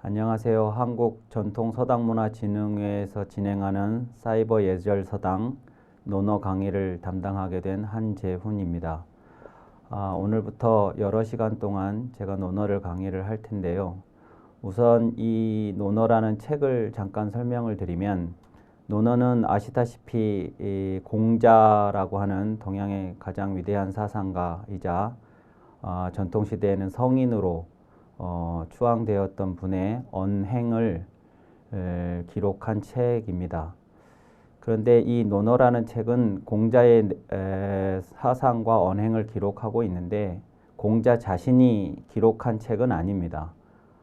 안녕하세요. 한국전통서당문화진흥회에서 진행하는 사이버 예절서당 논어 강의를 담당하게 된 한재훈입니다. 오늘부터 여러 시간 동안 제가 논어를 강의를 할 텐데요. 우선 이 논어라는 책을 잠깐 설명을 드리면, 논어는 아시다시피 이 공자라고 하는 동양의 가장 위대한 사상가이자 전통시대에는 성인으로 추앙되었던 분의 언행을 기록한 책입니다. 그런데 이 논어라는 책은 공자의 사상과 언행을 기록하고 있는데, 공자 자신이 기록한 책은 아닙니다.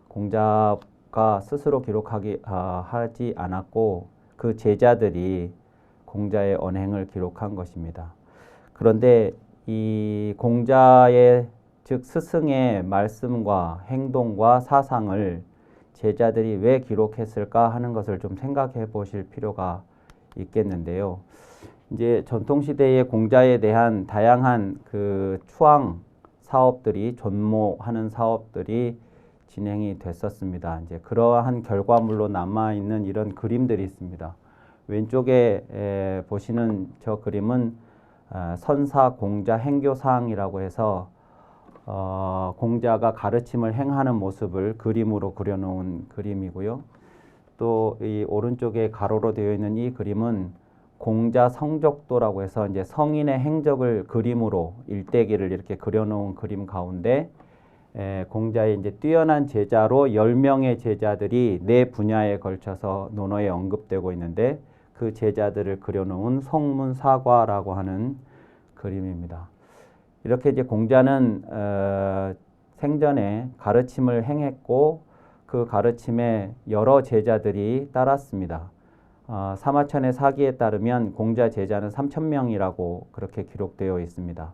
공자가 스스로 하지 않았고 그 제자들이 공자의 언행을 기록한 것입니다. 그런데 이 공자의 즉 스승의 말씀과 행동과 사상을 제자들이 왜 기록했을까 하는 것을 좀 생각해 보실 필요가 있겠는데요. 이제 전통시대의 공자에 대한 다양한 그 추앙 사업들이, 존모하는 사업들이 진행이 됐었습니다. 이제 그러한 결과물로 남아있는 이런 그림들이 있습니다. 왼쪽에 보시는 저 그림은 선사 공자 행교사항이라고 해서 공자가 가르침을 행하는 모습을 그림으로 그려놓은 그림이고요. 또 이 오른쪽에 가로로 되어 있는 이 그림은 공자 성적도라고 해서 이제 성인의 행적을 그림으로 일대기를 이렇게 그려놓은 그림 가운데 공자의 이제 뛰어난 제자로 10명의 제자들이 네 분야에 걸쳐서 논어에 언급되고 있는데, 그 제자들을 그려놓은 성문사과라고 하는 그림입니다. 이렇게 이제 공자는 생전에 가르침을 행했고 그 가르침에 여러 제자들이 따랐습니다. 사마천의 사기에 따르면 공자 제자는 3,000명이라고 그렇게 기록되어 있습니다.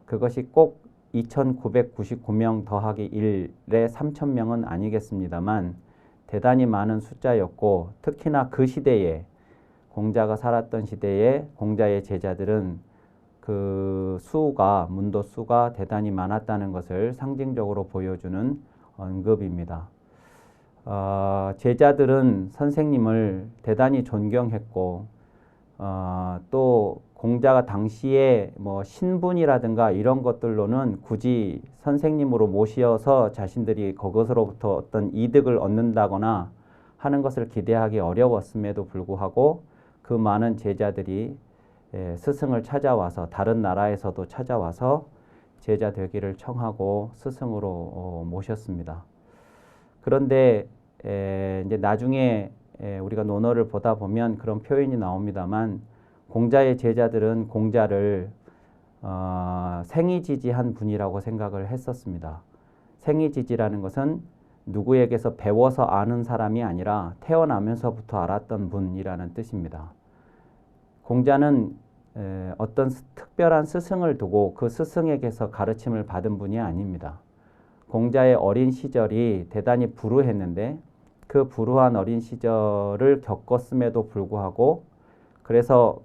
그것이 꼭 2,999명 더하기 1의 3,000명은 아니겠습니다만 대단히 많은 숫자였고, 특히나 그 시대에, 공자가 살았던 시대에 공자의 제자들은 그 문도 수가 대단히 많았다는 것을 상징적으로 보여주는 언급입니다. 제자들은 선생님을 대단히 존경했고, 또 공자가 당시에 뭐 신분이라든가 이런 것들로는 굳이 선생님으로 모셔서 자신들이 그것으로부터 어떤 이득을 얻는다거나 하는 것을 기대하기 어려웠음에도 불구하고 그 많은 제자들이 스승을 찾아와서, 다른 나라에서도 찾아와서 제자 되기를 청하고 스승으로 모셨습니다. 그런데 이제 나중에 우리가 논어를 보다 보면 그런 표현이 나옵니다만, 공자의 제자들은 공자를 생이지지한 분이라고 생각을 했었습니다. 생이지지라는 것은 누구에게서 배워서 아는 사람이 아니라 태어나면서부터 알았던 분이라는 뜻입니다. 공자는 어떤 특별한 스승을 두고 그 스승에게서 가르침을 받은 분이 아닙니다. 공자의 어린 시절이 대단히 불우했는데, 그 불우한 어린 시절을 겪었음에도 불구하고, 그래서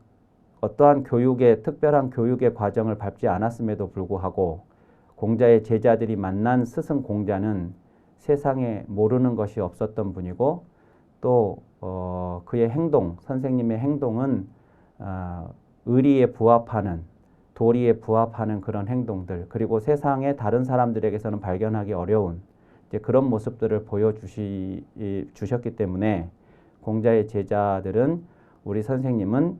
어떠한 특별한 교육의 과정을 밟지 않았음에도 불구하고 공자의 제자들이 만난 스승 공자는 세상에 모르는 것이 없었던 분이고, 또 그의 선생님의 행동은 의리에 부합하는, 도리에 부합하는 그런 행동들, 그리고 세상의 다른 사람들에게서는 발견하기 어려운 이제 그런 모습들을 보여주셨기 때문에, 공자의 제자들은 우리 선생님은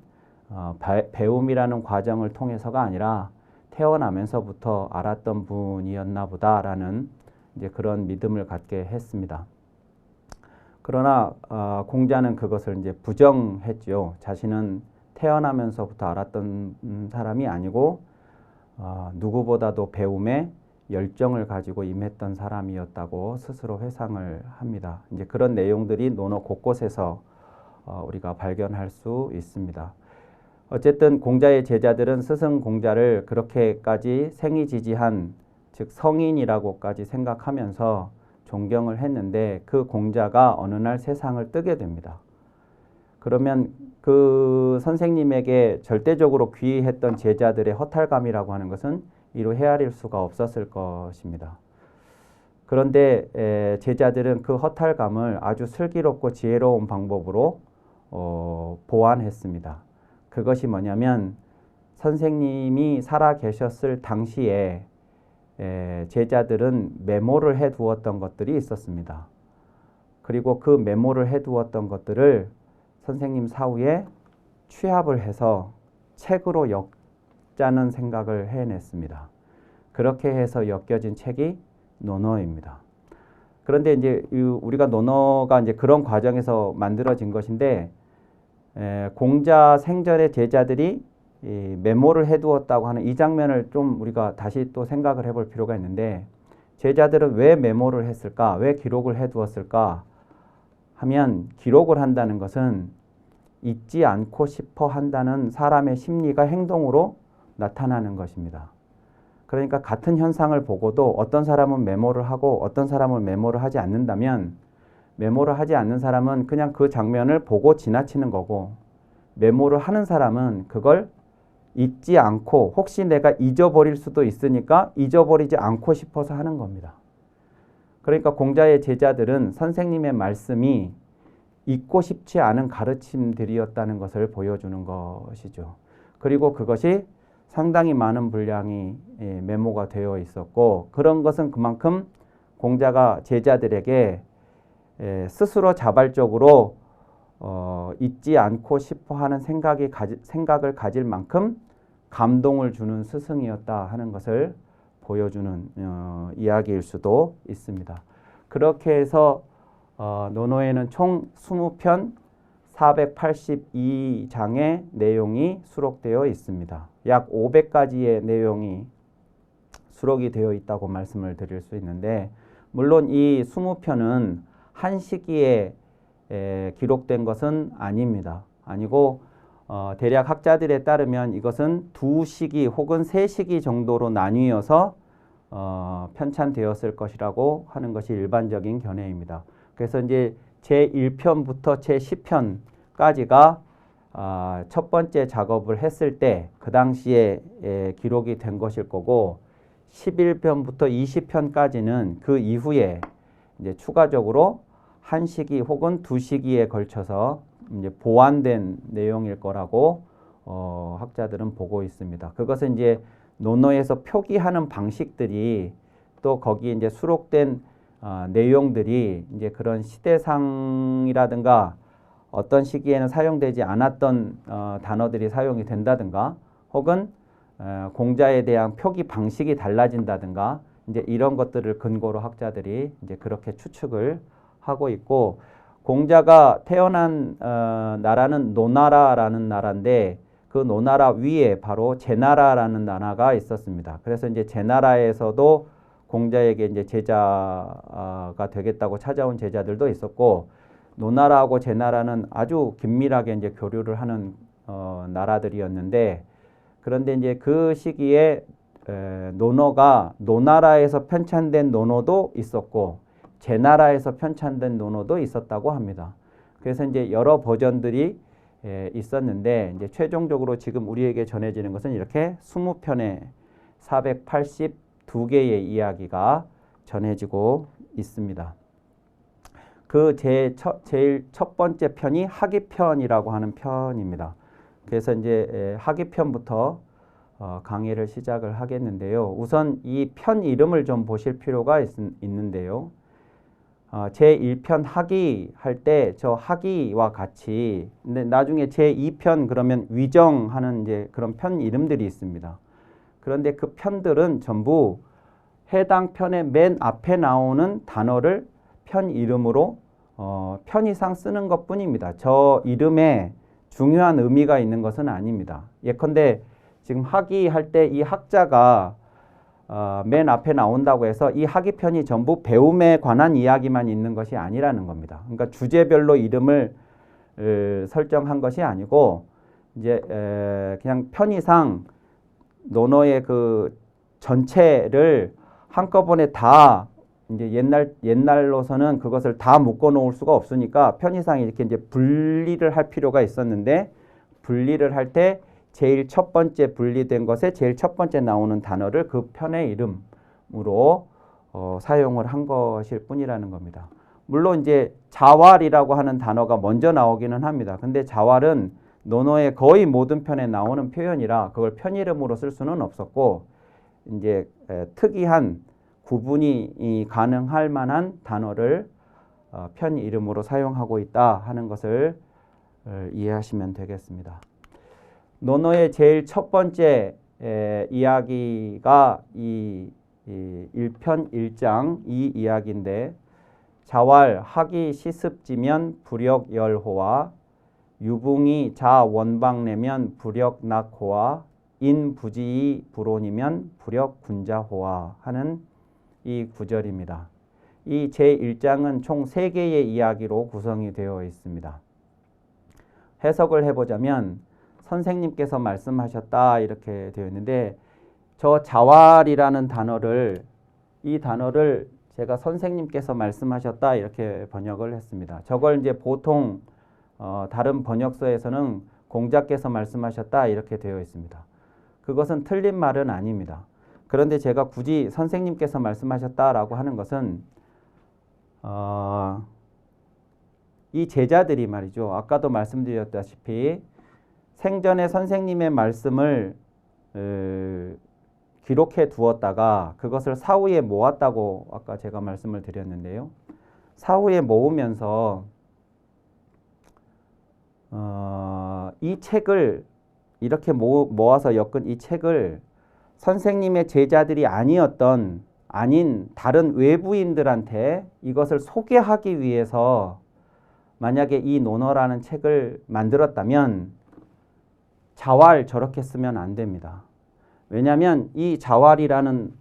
배움이라는 과정을 통해서가 아니라 태어나면서부터 알았던 분이었나 보다라는 이제 그런 믿음을 갖게 했습니다. 그러나 공자는 그것을 이제 부정했죠. 자신은 태어나면서부터 알았던 사람이 아니고 누구보다도 배움에 열정을 가지고 임했던 사람이었다고 스스로 회상을 합니다. 이제 그런 내용들이 논어 곳곳에서 우리가 발견할 수 있습니다. 어쨌든 공자의 제자들은 스승 공자를 그렇게까지 생이지지한, 즉 성인이라고까지 생각하면서 존경을 했는데, 그 공자가 어느 날 세상을 뜨게 됩니다. 그러면 그 선생님에게 절대적으로 귀의했던 제자들의 허탈감이라고 하는 것은 이루 헤아릴 수가 없었을 것입니다. 그런데 제자들은 그 허탈감을 아주 슬기롭고 지혜로운 방법으로 보완했습니다. 그것이 뭐냐면 선생님이 살아 계셨을 당시에 제자들은 메모를 해 두었던 것들이 있었습니다. 그리고 그 메모를 해 두었던 것들을 선생님 사후에 취합을 해서 책으로 엮자는 생각을 해냈습니다. 그렇게 해서 엮여진 책이 논어입니다. 그런데 이제 우리가 논어가 이제 그런 과정에서 만들어진 것인데 공자 생전에 제자들이 이 메모를 해두었다고 하는 이 장면을 좀 우리가 다시 또 생각을 해볼 필요가 있는데 제자들은 왜 메모를 했을까? 왜 기록을 해두었을까? 하면 기록을 한다는 것은 잊지 않고 싶어 한다는 사람의 심리가 행동으로 나타나는 것입니다. 그러니까 같은 현상을 보고도 어떤 사람은 메모를 하고 어떤 사람은 메모를 하지 않는다면 메모를 하지 않는 사람은 그냥 그 장면을 보고 지나치는 거고 메모를 하는 사람은 그걸 잊지 않고 혹시 내가 잊어버릴 수도 있으니까 잊어버리지 않고 싶어서 하는 겁니다. 그러니까 공자의 제자들은 선생님의 말씀이 잊고 싶지 않은 가르침들이었다는 것을 보여주는 것이죠. 그리고 그것이 상당히 많은 분량이 메모가 되어 있었고 그런 것은 그만큼 공자가 제자들에게 스스로 자발적으로 잊지 않고 싶어 하는 생각을 가질 만큼 감동을 주는 스승이었다 하는 것을 보여주는 이야기일 수도 있습니다. 그렇게 해서 논어에는 총 20편 482장의 내용이 수록되어 있습니다. 약 500가지의 내용이 수록이 되어 있다고 말씀을 드릴 수 있는데 물론 이 20편은 한 시기에 기록된 것은 아닙니다. 아니고 대략 학자들에 따르면 이것은 2시기 혹은 3시기 정도로 나뉘어서 편찬되었을 것이라고 하는 것이 일반적인 견해입니다. 그래서 이제 제1편부터 제10편까지가 첫 번째 작업을 했을 때 그 당시에 기록이 된 것일 거고 11편부터 20편까지는 그 이후에 이제 추가적으로 한 시기 혹은 2시기에 걸쳐서 이제 보완된 내용일 거라고 학자들은 보고 있습니다. 그것은 이제 논어에서 표기하는 방식들이 또 거기에 이제 수록된 내용들이 이제 그런 시대상이라든가 어떤 시기에는 사용되지 않았던 단어들이 사용이 된다든가 혹은 공자에 대한 표기 방식이 달라진다든가 이제 이런 것들을 근거로 학자들이 이제 그렇게 추측을 하고 있고 공자가 태어난 나라는 노나라라는 나라인데 그 노나라 위에 바로 제나라라는 나라가 있었습니다. 그래서 이제 제나라에서도 공자에게 이제 제자가 되겠다고 찾아온 제자들도 있었고 노나라하고 제나라는 아주 긴밀하게 이제 교류를 하는 나라들이었는데 그런데 이제 그 시기에 논어가 노나라에서 편찬된 논어도 있었고 제나라에서 편찬된 논어도 있었다고 합니다. 그래서 이제 여러 버전들이 있었는데 이제 최종적으로 지금 우리에게 전해지는 것은 이렇게 20편의 482개의 이야기가 전해지고 있습니다. 그 제일 첫 번째 편이 하기편이라고 하는 편입니다. 그래서 이제 하기편부터 강의를 시작을 하겠는데요. 우선 이 편 이름을 좀 보실 필요가 있는데요. 제1편 하기 할 때 저 하기와 같이 근데 나중에 제2편 그러면 위정하는 이제 그런 편 이름들이 있습니다. 그런데 그 편들은 전부 해당 편의 맨 앞에 나오는 단어를 편 이름으로 편의상 쓰는 것뿐입니다. 저 이름에 중요한 의미가 있는 것은 아닙니다. 예컨대 지금 하기 할 때 이 학자가 맨 앞에 나온다고 해서 이 하기편이 전부 배움에 관한 이야기만 있는 것이 아니라는 겁니다. 그러니까 주제별로 이름을 설정한 것이 아니고 이제 그냥 편의상 논어의 그 전체를 한꺼번에 다 이제 옛날로서는 그것을 다 묶어 놓을 수가 없으니까 편의상 이렇게 이제 분리를 할 필요가 있었는데 분리를 할 때 제일 첫 번째 분리된 것에 제일 첫 번째 나오는 단어를 그 편의 이름으로 사용을 한 것일 뿐이라는 겁니다. 물론 이제 자왈이라고 하는 단어가 먼저 나오기는 합니다. 근데 자왈은 논어의 거의 모든 편에 나오는 표현이라 그걸 편이름으로 쓸 수는 없었고 이제 특이한 구분이 가능할 만한 단어를 편 이름으로 사용하고 있다 하는 것을 이해하시면 되겠습니다. 논어의 제일 첫 번째 이야기가 이 1편 1장 이 이야기인데 자왈 하기 시습지면 불역열호와 유붕이 자원방내면 불역낙호와 인부지이 불온이면 불역군자호와 하는 이 구절입니다. 이 제1장은 총 3개의 이야기로 구성이 되어 있습니다. 해석을 해보자면 선생님께서 말씀하셨다 이렇게 되어 있는데 저 자왈이라는 단어를 이 단어를 제가 선생님께서 말씀하셨다 이렇게 번역을 했습니다. 저걸 이제 보통 다른 번역서에서는 공자께서 말씀하셨다 이렇게 되어 있습니다. 그것은 틀린 말은 아닙니다. 그런데 제가 굳이 선생님께서 말씀하셨다라고 하는 것은 이 제자들이 말이죠. 아까도 말씀드렸다시피 생전에 선생님의 말씀을 기록해 두었다가 그것을 사후에 모았다고 아까 제가 말씀을 드렸는데요. 사후에 모으면서 이 책을 이렇게 모아서 엮은 이 책을 선생님의 제자들이 아닌 다른 외부인들한테 이것을 소개하기 위해서 만약에 이 논어라는 책을 만들었다면 자왈 저렇게 쓰면 안 됩니다. 왜냐하면 이 자왈이라는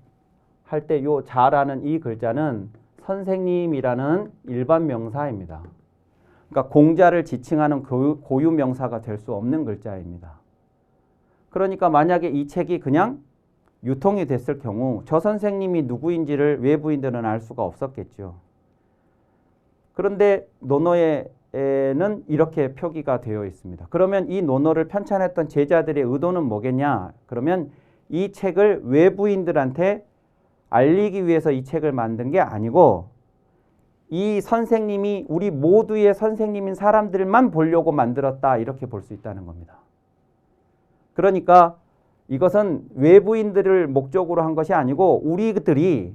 할 때 요 자라는 이 글자는 선생님이라는 일반 명사입니다. 그러니까 공자를 지칭하는 고유 명사가 될 수 없는 글자입니다. 그러니까 만약에 이 책이 그냥 유통이 됐을 경우 저 선생님이 누구인지를 외부인들은 알 수가 없었겠죠. 그런데 논어에는 이렇게 표기가 되어 있습니다. 그러면 이 논어를 편찬했던 제자들의 의도는 뭐겠냐? 그러면 이 책을 외부인들한테 알리기 위해서 이 책을 만든 게 아니고 이 선생님이 우리 모두의 선생님인 사람들만 보려고 만들었다 이렇게 볼 수 있다는 겁니다. 그러니까 이것은 외부인들을 목적으로 한 것이 아니고 우리들이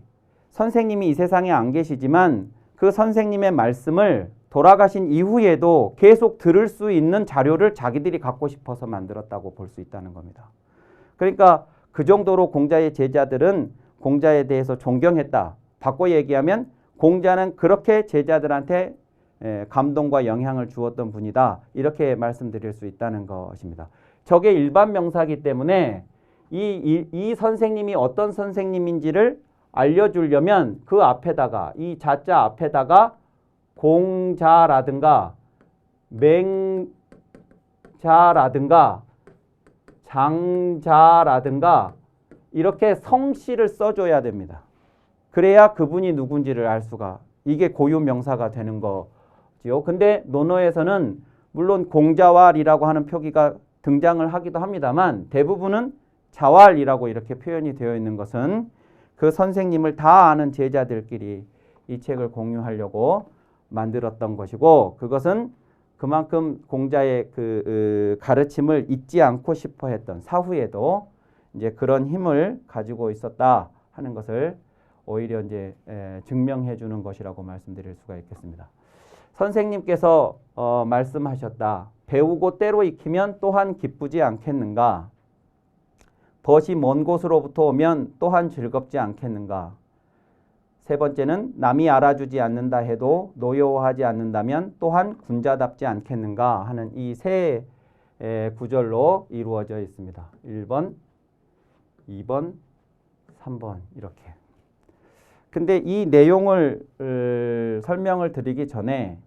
선생님이 이 세상에 안 계시지만 그 선생님의 말씀을 돌아가신 이후에도 계속 들을 수 있는 자료를 자기들이 갖고 싶어서 만들었다고 볼 수 있다는 겁니다. 그러니까 그 정도로 공자의 제자들은 공자에 대해서 존경했다. 바꿔 얘기하면 공자는 그렇게 제자들한테 감동과 영향을 주었던 분이다. 이렇게 말씀드릴 수 있다는 것입니다. 저게 일반 명사이기 때문에 이 선생님이 어떤 선생님인지를 알려주려면 그 앞에다가 이 자자 앞에다가 공자라든가 맹자라든가 장자라든가 이렇게 성씨를 써줘야 됩니다. 그래야 그분이 누군지를 알 수가 이게 고유 명사가 되는 거지요. 근데 논어에서는 물론 공자왈이라고 하는 표기가 등장을 하기도 합니다만 대부분은 자왈이라고 이렇게 표현이 되어 있는 것은 그 선생님을 다 아는 제자들끼리 이 책을 공유하려고 만들었던 것이고 그것은 그만큼 공자의 그 가르침을 잊지 않고 싶어 했던 사후에도 이제 그런 힘을 가지고 있었다 하는 것을 오히려 이제 증명해 주는 것이라고 말씀드릴 수가 있겠습니다. 선생님께서 말씀하셨다. 배우고 때로 익히면 또한 기쁘지 않겠는가? 벗이 먼 곳으로부터 오면 또한 즐겁지 않겠는가? 세 번째는 남이 알아주지 않는다 해도 노여워하지 않는다면 또한 군자답지 않겠는가 하는 이 세 구절로 이루어져 있습니다. 1번, 2번, 3번 이렇게. 근데 이 내용을 설명을 드리기 전에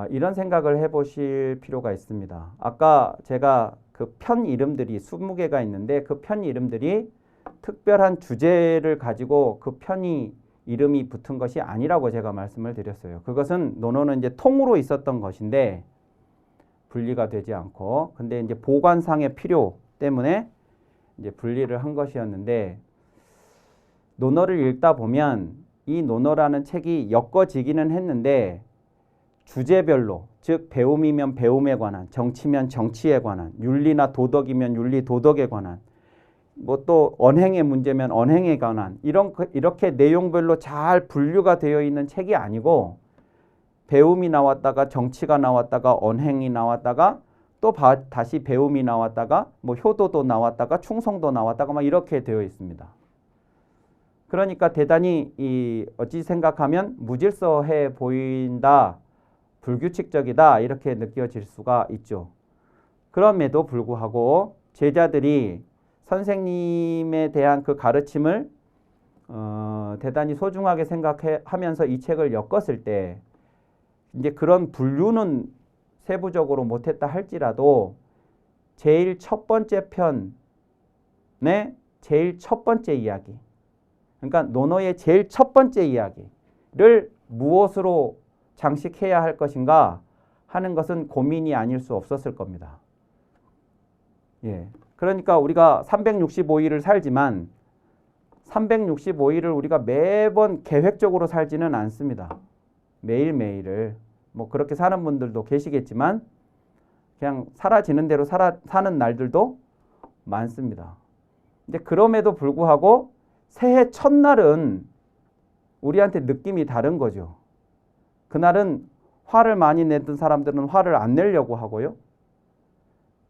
이런 생각을 해보실 필요가 있습니다. 아까 제가 그 편 이름들이 20개가 있는데 그 편 이름들이 특별한 주제를 가지고 그 편이 이름이 붙은 것이 아니라고 제가 말씀을 드렸어요. 그것은 논어는 이제 통으로 있었던 것인데 분리가 되지 않고 근데 이제 보관상의 필요 때문에 이제 분리를 한 것이었는데 논어를 읽다 보면 이 논어라는 책이 엮어지기는 했는데 주제별로, 즉 배움이면 배움에 관한, 정치면 정치에 관한, 윤리나 도덕이면 윤리 도덕에 관한, 뭐 또 언행의 문제면 언행에 관한 이렇게 내용별로 잘 분류가 되어 있는 책이 아니고 배움이 나왔다가 정치가 나왔다가 언행이 나왔다가 또 다시 배움이 나왔다가 뭐 효도도 나왔다가 충성도 나왔다가 막 이렇게 되어 있습니다. 그러니까 대단히 어찌 생각하면 무질서해 보인다, 불규칙적이다 이렇게 느껴질 수가 있죠. 그럼에도 불구하고 제자들이 선생님에 대한 그 가르침을 대단히 소중하게 생각하면서 이 책을 엮었을 때 이제 그런 분류는 세부적으로 못했다 할지라도 제일 첫 번째 편의 제일 첫 번째 이야기, 그러니까 논어의 제일 첫 번째 이야기를 무엇으로 장식해야 할 것인가 하는 것은 고민이 아닐 수 없었을 겁니다. 예. 그러니까 우리가 365일을 살지만 365일을 우리가 매번 계획적으로 살지는 않습니다. 매일매일을. 뭐 그렇게 사는 분들도 계시겠지만 그냥 사라지는 대로 사는 날들도 많습니다. 근데 그럼에도 불구하고 새해 첫날은 우리한테 느낌이 다른 거죠. 그날은 화를 많이 내던 사람들은 화를 안 내려고 하고요.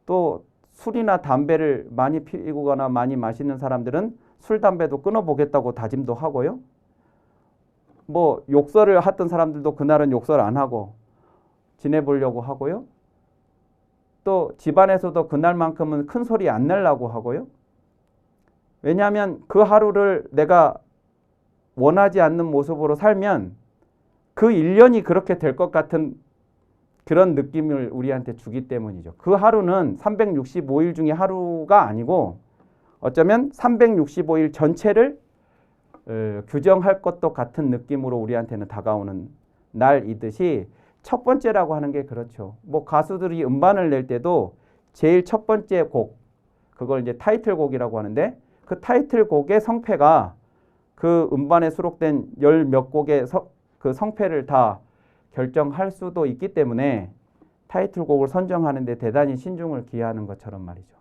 또 술이나 담배를 많이 피우거나 많이 마시는 사람들은 술, 담배도 끊어보겠다고 다짐도 하고요. 뭐 욕설을 하던 사람들도 그날은 욕설 안 하고 지내보려고 하고요. 또 집안에서도 그날만큼은 큰 소리 안 내려고 하고요. 왜냐하면 그 하루를 내가 원하지 않는 모습으로 살면 그 1년이 그렇게 될 것 같은 그런 느낌을 우리한테 주기 때문이죠. 그 하루는 365일 중에 하루가 아니고 어쩌면 365일 전체를 규정할 것도 같은 느낌으로 우리한테는 다가오는 날이듯이 첫 번째라고 하는 게 그렇죠. 뭐 가수들이 음반을 낼 때도 제일 첫 번째 곡, 그걸 이제 타이틀곡이라고 하는데 그 타이틀곡의 성패가 그 음반에 수록된 열 몇 곡의 그 성패를 다 결정할 수도 있기 때문에 타이틀곡을 선정하는데 대단히 신중을 기하는 것처럼 말이죠.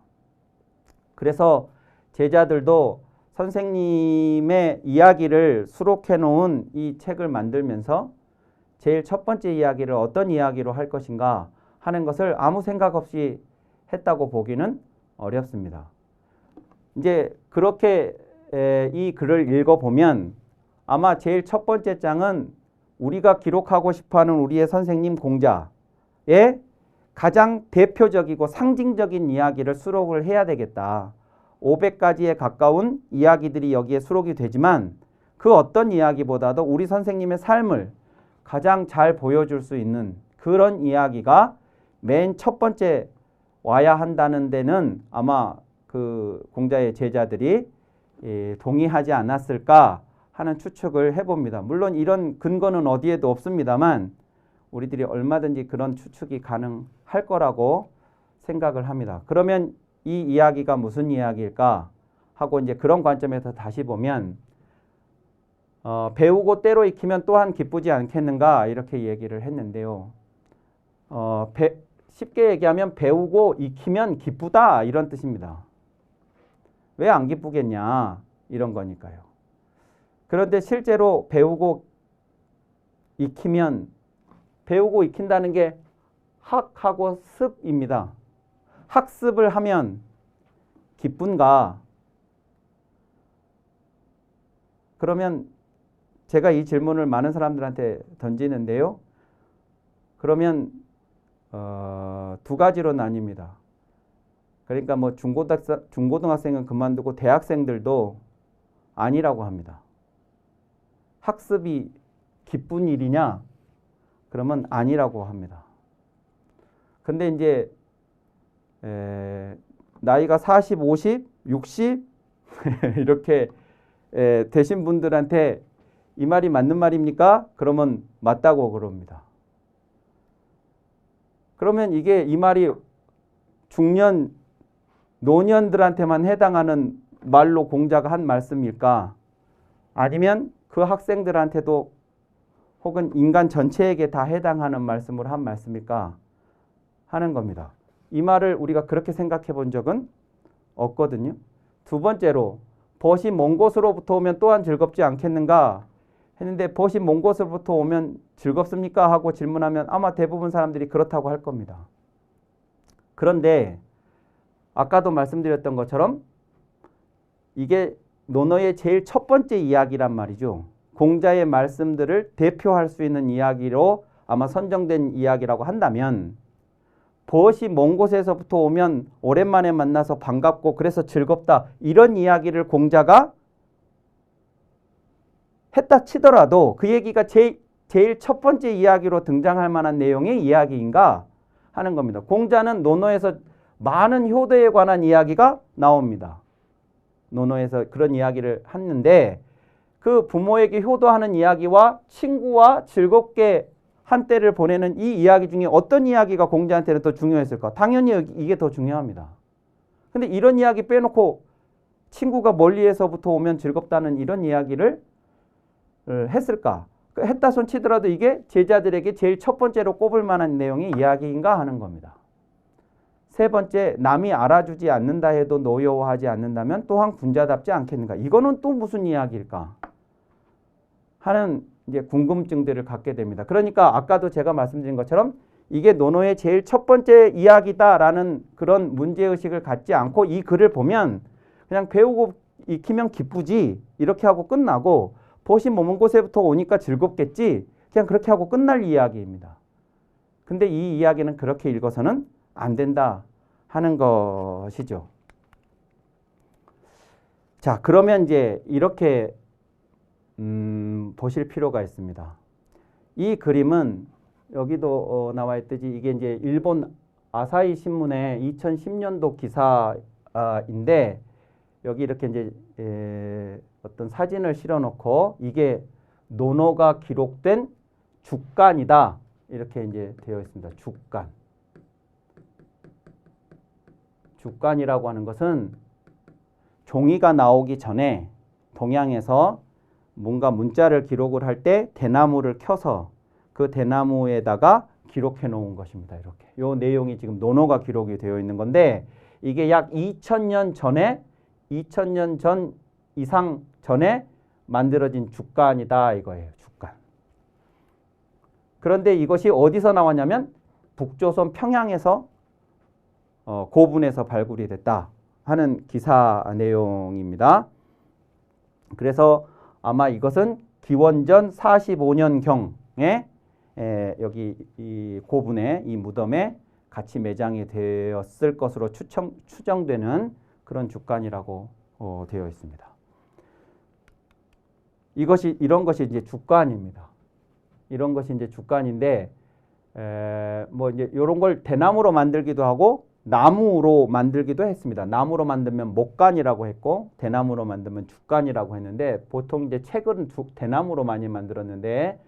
그래서 제자들도 선생님의 이야기를 수록해 놓은 이 책을 만들면서 제일 첫 번째 이야기를 어떤 이야기로 할 것인가 하는 것을 아무 생각 없이 했다고 보기는 어렵습니다. 이제 그렇게 이 글을 읽어보면 아마 제일 첫 번째 장은 우리가 기록하고 싶어하는 우리의 선생님 공자의 가장 대표적이고 상징적인 이야기를 수록을 해야 되겠다. 500가지에 가까운 이야기들이 여기에 수록이 되지만 그 어떤 이야기보다도 우리 선생님의 삶을 가장 잘 보여줄 수 있는 그런 이야기가 맨 첫 번째 와야 한다는 데는 아마 그 공자의 제자들이 동의하지 않았을까 하는 추측을 해봅니다. 물론 이런 근거는 어디에도 없습니다만 우리들이 얼마든지 그런 추측이 가능할 거라고 생각을 합니다. 그러면 이 이야기가 무슨 이야기일까 하고 이제 그런 관점에서 다시 보면 배우고 때로 익히면 또한 기쁘지 않겠는가 이렇게 얘기를 했는데요. 쉽게 얘기하면 배우고 익히면 기쁘다 이런 뜻입니다. 왜 안 기쁘겠냐 이런 거니까요. 그런데 실제로 배우고 익힌다는 게 학하고 습입니다. 학습을 하면 기쁜가? 그러면 제가 이 질문을 많은 사람들한테 던지는데요. 그러면 두 가지로 나뉩니다. 그러니까 뭐 중고등학생은 그만두고 대학생들도 아니라고 합니다. 학습이 기쁜 일이냐? 그러면 아니라고 합니다. 근데 이제 나이가 40, 50, 60 이렇게 되신 분들한테 이 말이 맞는 말입니까? 그러면 맞다고 그럽니다. 그러면 이게 이 말이 중년, 노년들한테만 해당하는 말로 공자가 한 말씀일까? 아니면 그 학생들한테도 혹은 인간 전체에게 다 해당하는 말씀을 한 말씀일까 하는 겁니다. 이 말을 우리가 그렇게 생각해 본 적은 없거든요. 두 번째로 벗이 먼 곳으로부터 오면 또한 즐겁지 않겠는가 했는데 벗이 먼 곳으로부터 오면 즐겁습니까? 하고 질문하면 아마 대부분 사람들이 그렇다고 할 겁니다. 그런데 아까도 말씀드렸던 것처럼 이게 논어의 제일 첫 번째 이야기란 말이죠. 공자의 말씀들을 대표할 수 있는 이야기로 아마 선정된 이야기라고 한다면 벗이 먼 곳에서부터 오면 오랜만에 만나서 반갑고 그래서 즐겁다. 이런 이야기를 공자가 했다 치더라도 그 얘기가 제일 첫 번째 이야기로 등장할 만한 내용의 이야기인가 하는 겁니다. 공자는 논어에서 많은 효도에 관한 이야기가 나옵니다. 논어에서 그런 이야기를 했는데 그 부모에게 효도하는 이야기와 친구와 즐겁게 한때를 보내는 이 이야기 중에 어떤 이야기가 공자한테는 더 중요했을까? 당연히 이게 더 중요합니다. 근데 이런 이야기 빼놓고 친구가 멀리에서부터 오면 즐겁다는 이런 이야기를 했을까? 했다 손 치더라도 이게 제자들에게 제일 첫 번째로 꼽을 만한 내용의 이야기인가 하는 겁니다. 세 번째, 남이 알아주지 않는다 해도 노여워하지 않는다면 또한 군자답지 않겠는가? 이거는 또 무슨 이야기일까? 하는 이제 궁금증들을 갖게 됩니다. 그러니까 아까도 제가 말씀드린 것처럼 이게 논어의 제일 첫 번째 이야기다라는 그런 문제의식을 갖지 않고 이 글을 보면 그냥 배우고 익히면 기쁘지 이렇게 하고 끝나고 벗이 머문 곳에부터 오니까 즐겁겠지 그냥 그렇게 하고 끝날 이야기입니다. 근데 이 이야기는 그렇게 읽어서는 안 된다 하는 것이죠. 자, 그러면 이제 이렇게 보실 필요가 있습니다. 이 그림은 여기도 나와 있듯이 이게 이제 일본 아사히 신문의 2010년도 기사인데 여기 이렇게 이제 어떤 사진을 실어 놓고 이게 논어가 기록된 죽간이다. 이렇게 이제 되어 있습니다. 죽간. 죽간이라고 하는 것은 종이가 나오기 전에 동양에서 뭔가 문자를 기록을 할 때 대나무를 켜서 그 대나무에다가 기록해 놓은 것입니다. 이렇게. 요 내용이 지금 논어가 기록이 되어 있는 건데 이게 약 2000년 전에 2000년 전 이상 전에 만들어진 죽간이다 이거예요. 죽간. 그런데 이것이 어디서 나왔냐면 북조선 평양에서 고분에서 발굴이 됐다 하는 기사 내용입니다. 그래서 아마 이것은 기원전 45년경에 여기 이 고분의 이 무덤에 같이 매장이 되었을 것으로 추정되는 그런 죽간이라고 되어 있습니다. 이런 것이 이제 죽간입니다. 이런 것이 이제 죽간인데 뭐 이제 이런 걸 대나무로 만들기도 하고 나무로 만들기도 했습니다. 나무로 만들면 목간이라고 했고 대나무로 만들면 죽간이라고 했는데 보통 이제 책은 대나무로 많이 만들었는데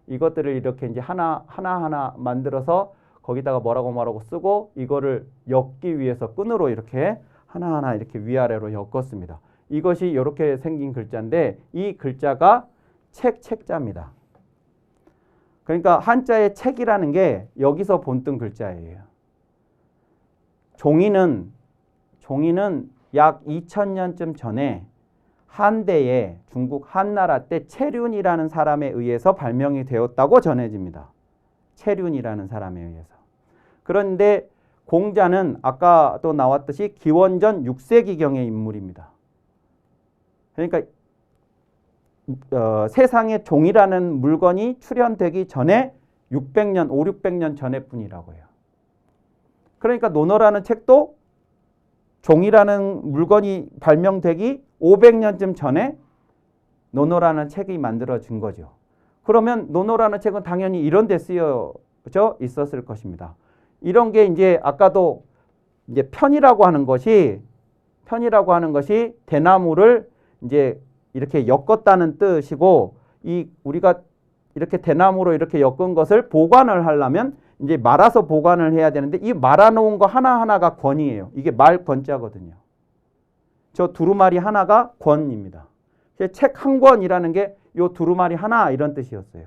이것들을 이렇게 이제 하나하나 만들어서 거기다가 뭐라고 쓰고 이거를 엮기 위해서 끈으로 이렇게 하나하나 이렇게 위아래로 엮었습니다. 이것이 이렇게 생긴 글자인데 이 글자가 책자입니다. 그러니까 한자의 책이라는 게 여기서 본뜬 글자예요. 종이는 약 2000년쯤 전에 한대에 중국 한나라 때 채륜이라는 사람에 의해서 발명이 되었다고 전해집니다. 채륜이라는 사람에 의해서. 그런데 공자는 아까도 나왔듯이 기원전 6세기경의 인물입니다. 그러니까 세상에 종이라는 물건이 출현되기 전에 600년, 600년 전의 분이라고 해요. 그러니까 논어라는 책도 종이라는 물건이 발명되기 500년쯤 전에 논어라는 책이 만들어진 거죠. 그러면 논어라는 책은 당연히 이런 데 쓰여져 있었을 것입니다. 이런 게 이제 아까도 이제 편이라고 하는 것이 대나무를 이제 이렇게 엮었다는 뜻이고 우리가 이렇게 대나무로 이렇게 엮은 것을 보관을 하려면 이제 말아서 보관을 해야 되는데 이 말아놓은 거 하나하나가 권이에요. 이게 말 권자거든요. 저 두루마리 하나가 권입니다. 책 한 권이라는 게 요 두루마리 하나 이런 뜻이었어요.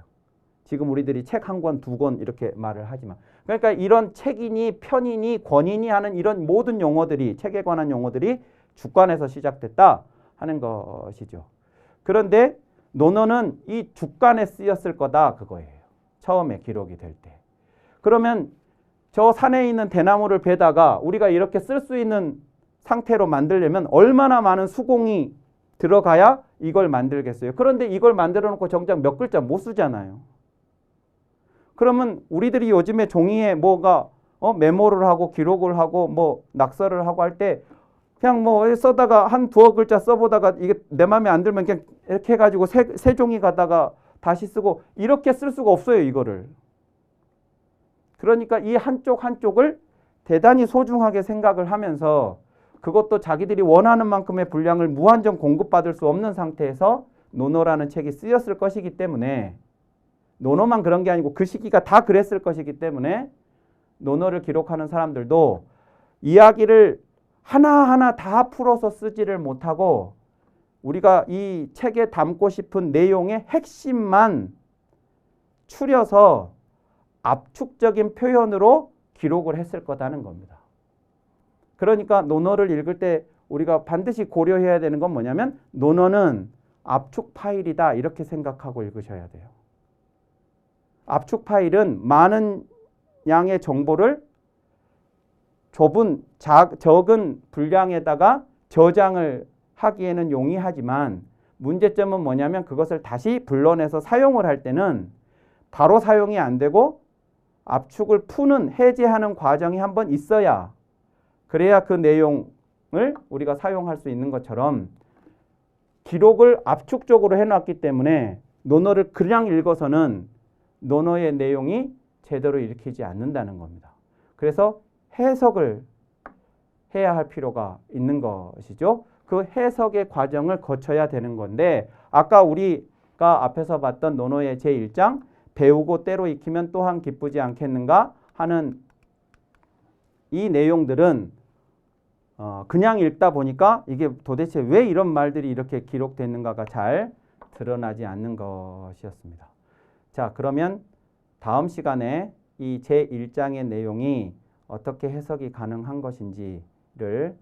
지금 우리들이 책 한 권, 두 권 이렇게 말을 하지만 그러니까 이런 책이니 편이니 권이니 하는 이런 모든 용어들이 책에 관한 용어들이 주관에서 시작됐다 하는 것이죠. 그런데 논어는 이 주관에 쓰였을 거다 그거예요. 처음에 기록이 될 때. 그러면 저 산에 있는 대나무를 베다가 우리가 이렇게 쓸 수 있는 상태로 만들려면 얼마나 많은 수공이 들어가야 이걸 만들겠어요. 그런데 이걸 만들어 놓고 정작 몇 글자 못 쓰잖아요. 그러면 우리들이 요즘에 종이에 뭐가 메모를 하고 기록을 하고 뭐 낙서를 하고 할 때 그냥 뭐 써다가 한 두어 글자 써보다가 이게 내 마음에 안 들면 그냥 이렇게 해가지고 새 종이 가다가 다시 쓰고 이렇게 쓸 수가 없어요, 이거를. 그러니까 이 한쪽 한쪽을 대단히 소중하게 생각을 하면서 그것도 자기들이 원하는 만큼의 분량을 무한정 공급받을 수 없는 상태에서 논어라는 책이 쓰였을 것이기 때문에 논어만 그런 게 아니고 그 시기가 다 그랬을 것이기 때문에 논어를 기록하는 사람들도 이야기를 하나하나 다 풀어서 쓰지를 못하고 우리가 이 책에 담고 싶은 내용의 핵심만 추려서 압축적인 표현으로 기록을 했을 거다는 겁니다. 그러니까 논어를 읽을 때 우리가 반드시 고려해야 되는 건 뭐냐면 논어는 압축 파일이다 이렇게 생각하고 읽으셔야 돼요. 압축 파일은 많은 양의 정보를 적은 분량에다가 저장을 하기에는 용이하지만 문제점은 뭐냐면 그것을 다시 불러내서 사용을 할 때는 바로 사용이 안 되고 압축을 푸는 해제하는 과정이 한번 있어야 그래야 그 내용을 우리가 사용할 수 있는 것처럼 기록을 압축적으로 해놨기 때문에 논어를 그냥 읽어서는 논어의 내용이 제대로 읽히지 않는다는 겁니다. 그래서 해석을 해야 할 필요가 있는 것이죠. 그 해석의 과정을 거쳐야 되는 건데 아까 우리가 앞에서 봤던 논어의 제1장 배우고 때로 익히면 또한 기쁘지 않겠는가 하는 이 내용들은 그냥 읽다 보니까 이게 도대체 왜 이런 말들이 이렇게 기록됐는가가 잘 드러나지 않는 것이었습니다. 자, 그러면 다음 시간에 이 제1장의 내용이 어떻게 해석이 가능한 것인지를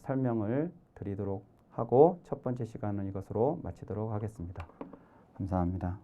설명을 드리도록 하고 첫 번째 시간은 이것으로 마치도록 하겠습니다. 감사합니다.